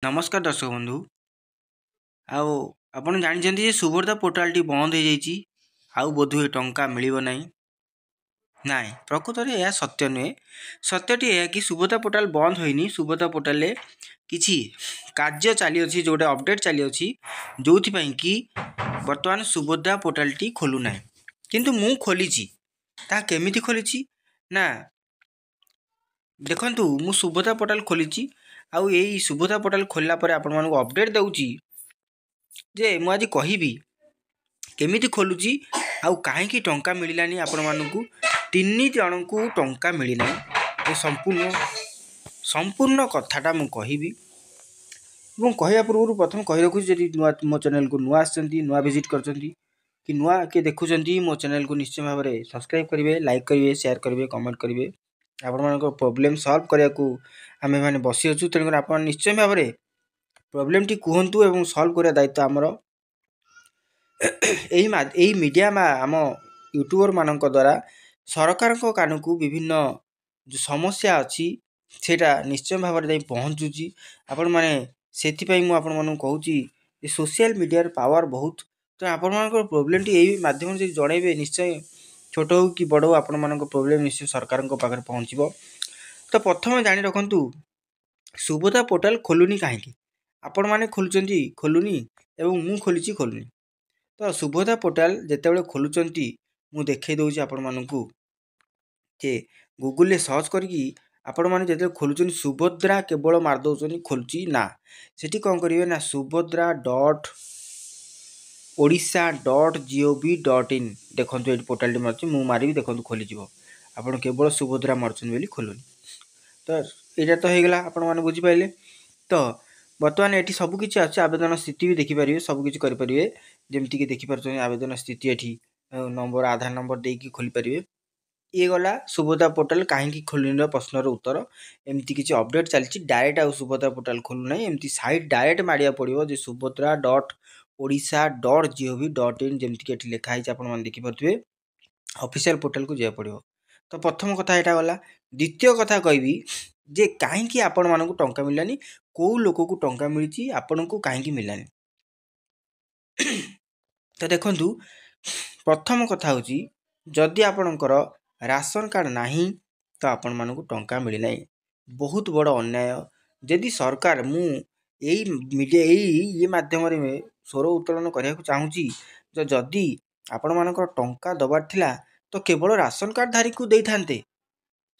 नमस्कार दर्शक बंधु आओ आपण जानते जे सुभद्रा पोर्टाल टी बंद हो जाइए आउ बोधुए टंका मिल ना ना प्रकृत में यह सत्य नुहे सत्यटी यह कि सुभद्रा पोर्टाल बंद होनी सुभद्रा पोर्टाल किसी कार्य चली जोटा अपडेट चली जो कि बर्तमान सुभद्रा पोर्टाल टी खोलुना किंतु मु खोली केमी खोली ना देखु मु सुभद्रा पोर्टाल खोली आउ यही सुभद्रा पोर्टाल खोलला पर आपण मानक अपडेट दूची जे मु आज कहबी केमिति खोलुची आउ कहीं टंका मिलानी आपण मानक 3 जन को टंका मिलना ये संपूर्ण कथाटा मु कहबी कहवा पूर्व प्रथम कही रखुची जदि मो चैनल को नुआ नुआ विजिट कर कि नुआ किए देखुं मो चैनल को निश्चय भाव में सब्सक्राइब करेंगे लाइक करेंगे शेयर करेंगे कमेंट करेंगे आपण मान प्रोब्लेम सॉल्व करने को आम मैंने बसी अच्छु तेणुकर आप निश्चय भाव में प्रोब्लेम टी कहतु एवं सॉल्व करने दायित्व आमर यही मीडिया आम यूट्यूबर मान द्वारा सरकार कान को विभिन्न जो समस्या अच्छी सेटा निश्चय भाव में पहुँचुची आपण मैंने से कहूँ सोशल मीडिया पावर बहुत तो आपण मान प्रोब्लेम टी यही माध्यम से जनइबे निश्चय छोट हो कि बड़ हो आपण मान प्रोब्लेम निश्चय सरकार पाखे पहुँचब तो प्रथम जाणी रखु सुभद्रा पोर्टाल खोलुनी कहीं आपण मैंने खोलुंट खोलुनी एवं मु खोली खोलुनी तो सुभद्रा पोर्टाल जिते खोलुंट मु देखे दूसरी आपण मानक जे गूगल सर्च करके आपण मैंने जो खोलुन सुभद्रा केवल मारदे खोलुची ना सेठी कौन करेंगे ना सुभद्रा .ओडिशा.gov.in देखो ये पोर्टाल टी मार्च मु मारि देखो खोलीज आप केवल सुभद्रा मार्चन खोलुनी तो यहाँ तो होगा आपण मैंने बुझीपारे तो बर्तमान ये सबकि अच्छे आवेदन स्थिति भी देखिपारे सबकि करेंगे जमीक देखिपार आवेदन स्थिति ये नंबर आधार नंबर देकी खोली पारे ये गला सुभद्रा पोर्टाल कहीं खोलने प्रश्नर उत्तर एमती किसी अपडेट चलती डायरेक्ट आउ सुभद्रा पोर्टाल खोलू ना एमती साइट डायरेक्ट मारिया पड़ो जो सुभद्रा.ओडिशा.gov.in जमीक ये लिखाई आप देखिपे ऑफिशियल पोर्टाल को जा पड़ो तो प्रथम कथा यहाँ गला द्वितीय कथा कहबी जे कहीं आपण मानक टंका मिलानी कौ लोक को टंका मिली आपण को कहीं मिलानी तो देखु प्रथम कथा हूँ जदि आपणकर राशन कार्ड नहीं तो आपण मानक टंका मिलना बहुत बड़ अन्याय जदि सरकार मु यही मीडिया ये माध्यम स्वर उत्तोलन करने को चाहूँगी जदि आपण मानक टंका दबार थिला तो केवल राशन कार्ड धारी को दे थांते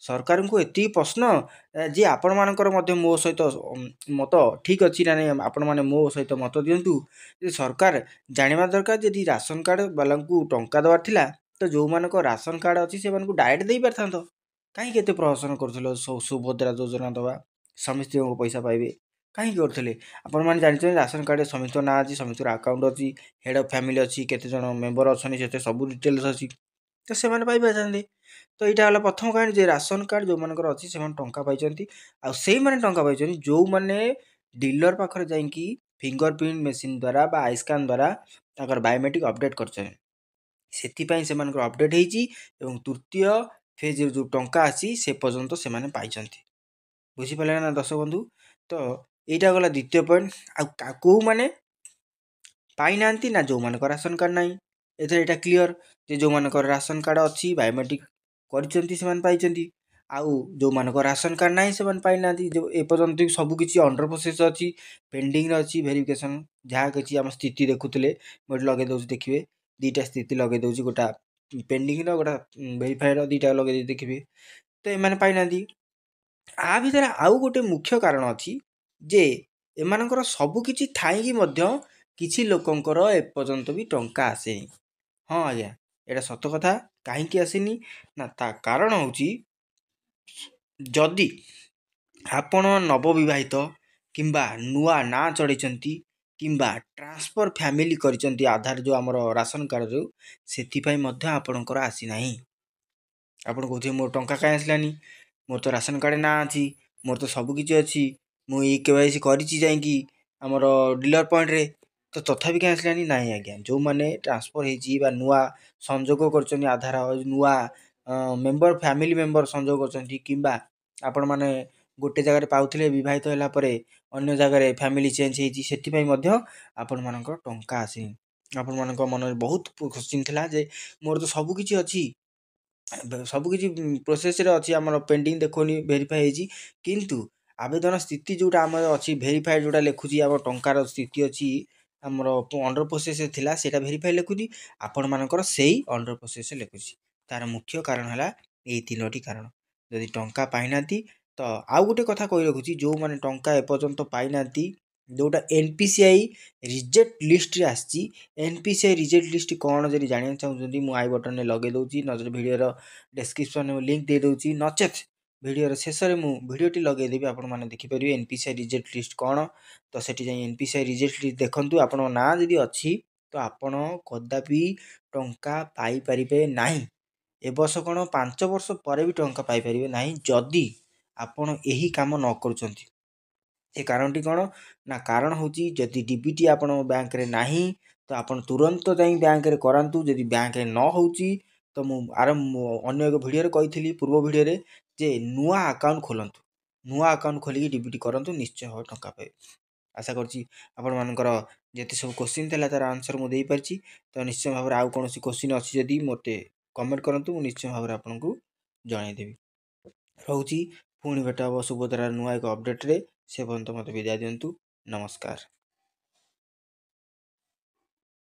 सरकार को एति प्रश्न जी आपण मानकर मो सहित मत ठीक अच्छी ना नहीं आपण मैंने मो सहित मत दिंतु सरकार जाना दरकार जदि राशन कार्ड वाला को टंका दबार थिला तो जो मानक राशन कार्ड अच्छी से डायरेक्ट दे पार था कहीं केते प्रहसन कर सुभद्रा योजना दवा समस्त पैसा पाइबे कहीं करते आपण मैंने जानते राशन कार्ड समस्त ना अच्छी समस्त अकाउंट अच्छी हेड ऑफ फैमिली अच्छी केते जन मेंबर अच्छे सब डिटेल्स अच्छी तो से पाई पारे तो यहाँ है प्रथम कहानी जे राशन कार्ड जो मनकर अच्छी से टंका पाई आई टंका पाई जो मैंने डीलर पाखे जाकि फिंगरप्रिंट मेसीन द्वारा आई स्कान द्वारा बायोमेट्रिक अपडेट कर से अपडेट हो तृतीय फेज जो टंका आसी से पर्यंत से पाई बुझीपारे ना दर्शक बंधु तो यहाँ गला द्वितीय पॉइंट आउ मैंने पाई ना ना जो मान राशन कार्ड ना एटा क्लीयर जे जो मान राशन कार्ड अच्छी बायोमेट्रिक कर आउ जो मान राशन कार्ड ना से पाई ना जो एपर्यंत सबकि अंडर प्रोसेस अच्छी पेंडिंग अच्छी वेरिफिकेशन जहाँ कि आम स्थिति देखुले मुझे लगे दूसरी देखिए दुईटा स्थिति लगे दूसरी गोटा पेंडिंग गोटा वेरीफाइड दुईटा लगे देखिए तो एम पाई ना आ भर आउ गोटे मुख्य कारण अच्छी जे एमानकर सबकि थाई किसी लोकंकर एपर्यंत भी टंका आसे हाँ आज्ञा यहाँ सत कथा कहीं आसेनी ना ता कारण हूँ जदि आपण नवविवाहित किंबा नुआ ना चढ़ी किंबा ट्रांसफर फैमिली कर आधार जो आमर राशन कार्ड जो से आपणकर आसी ना आप कहते मोर टंका कहीं आसलानी मोर तो राशन कार्ड ना अच्छी मोर तो सबकि अच्छी मुझे केवाईसी करी आमर डीलर पॉइंट रे तो तथापि कहीं आसलानी ना आज्ञा जो मैंने ट्रांसफर हो नुआ संजोग कर आधार नुआ मेंबर फैमिली मेंबर संजोग कर आपण मैंने ଗୋଟେ ଜାଗାରେ ପାଉଥିଲେ ବିବାହିତ ହେଲା ପରେ ଅନ୍ୟ ଜାଗାରେ ଫ୍ୟାମିଲି ଚେଞ୍ଜ ହେଇଛି, ସେଥିପାଇଁ ମଧ୍ୟ ଆପଣମାନଙ୍କର ଟଙ୍କା ଆସିନି। ଆପଣମାନଙ୍କ ମନରେ ବହୁତ କୋଶ୍ଚିନ୍ ଥିଲା ଯେ ମୋର ତ ସବୁକିଛି ଅଛି, ସବୁକିଛି ପ୍ରୋସେସ୍ରେ ଅଛି, ଆମର ପେଣ୍ଡିଂ ଦେଖୁନି ଭେରିଫାଏ ହେଇଛି, କିନ୍ତୁ ଆବେଦନ ସ୍ଥିତି ଯେଉଁଟା ଆମର ଅଛି ଭେରିଫାଏଡ଼୍ ଯେଉଁଟା ଲେଖୁଛି ଆମ ଟଙ୍କାର ସ୍ଥିତି ଅଛି ଆମର ଅଣ୍ଡର ପ୍ରୋସେସ୍ରେ ଥିଲା ସେଇଟା ଭେରିଫାଏ ଲେଖୁଛି, ଆପଣମାନଙ୍କର ସେଇ ଅଣ୍ଡର ପ୍ରୋସେସ୍ରେ ଲେଖୁଛି। ତାର ମୁଖ୍ୟ କାରଣ ହେଲା ଏଇ 3ଟି କାରଣ। ଯଦି ଟଙ୍କା ପାଇନାହାନ୍ତି ତ ଆଉ ଗୋଟେ କଥା କହି ରଖୁଛି, ଯେଉଁମାନେ ଟଙ୍କା ଏପର୍ଯ୍ୟନ୍ତ ପାଇନାହାନ୍ତି, ଯେଉଁଟା NPCI ରିଜେକ୍ଟ ଲିଷ୍ଟରେ ଆସିଛି, NPCI ରିଜେକ୍ଟ ଲିଷ୍ଟ କ'ଣ ଯଦି ଜାଣିବାକୁ ଚାହୁଁଛନ୍ତି ମୁଁ ଆଇ ବଟନରେ ଲଗାଇ ଦେଉଛି, ନଚେତ୍ ଭିଡ଼ିଓର ଡେସ୍କ୍ରିପ୍ସନରେ ମୁଁ ଲିଙ୍କ୍ ଦେଇଦେଉଛି, ନଚେତ୍ ଭିଡ଼ିଓର ଶେଷରେ ମୁଁ ଭିଡ଼ିଓଟି ଲଗାଇଦେବି, ଆପଣମାନେ ଦେଖିପାରିବେ NPCI ରିଜେକ୍ଟ ଲିଷ୍ଟ କ'ଣ। ତ ସେଠି ଯାଇ NPCI ରିଜେକ୍ଟ ଲିଷ୍ଟ ଦେଖନ୍ତୁ, ଆପଣଙ୍କ ନାଁ ଯଦି ଅଛି ତ ଆପଣ କଦାପି ଟଙ୍କା ପାଇପାରିବେ ନାହିଁ। ଏ ବର୍ଷ କ'ଣ 5 ବର୍ଷ ପରେ ବି ଟଙ୍କା ପାଇପାରିବେ ନାହିଁ ଯଦି ଆପଣ ଏହି କାମ ନ କରୁଛନ୍ତି। ଏ କାରଣଟି କ'ଣ ନା, କାରଣ ହେଉଛି ଯଦି DBT ଆପଣଙ୍କ ବ୍ୟାଙ୍କରେ ନାହିଁ ତ ଆପଣ ତୁରନ୍ତ ଯାଇ ବ୍ୟାଙ୍କରେ କରାନ୍ତୁ। ଯଦି ବ୍ୟାଙ୍କରେ ନ ହେଉଛି ତ ମୁଁ ଅନ୍ୟ ଏକ ଭିଡ଼ିଓରେ କହିଥିଲି, ପୂର୍ବ ଭିଡ଼ିଓରେ, ଯେ ନୂଆ ଆକାଉଣ୍ଟ ଖୋଲନ୍ତୁ, ନୂଆ ଆକାଉଣ୍ଟ ଖୋଲିକି DBT କରନ୍ତୁ, ନିଶ୍ଚୟ ଭାବରେ ଟଙ୍କା ପାଇବେ। ଆଶା କରୁଛି ଆପଣମାନଙ୍କର ଯେତେ ସବୁ କୋଶ୍ଚିନ୍ ଥିଲା ତାର ଆନ୍ସର୍ ମୁଁ ଦେଇପାରିଛି। ତ ନିଶ୍ଚୟ ଭାବରେ ଆଉ କୌଣସି କୋଶ୍ଚିନ୍ ଅଛି ଯଦି ମୋତେ କମେଣ୍ଟ କରନ୍ତୁ, ମୁଁ ନିଶ୍ଚୟ ଭାବରେ ଆପଣଙ୍କୁ ଜଣାଇଦେବି। ରହୁଛି, ପୁଣି ଭେଟ ହେବ ସୁଭଦ୍ରାର ନୂଆ ଏକ ଅପଡ଼େଟ୍ରେ। ସେ ପର୍ଯ୍ୟନ୍ତ ମୋତେ ବିଦାୟ ଦିଅନ୍ତୁ। ନମସ୍କାର।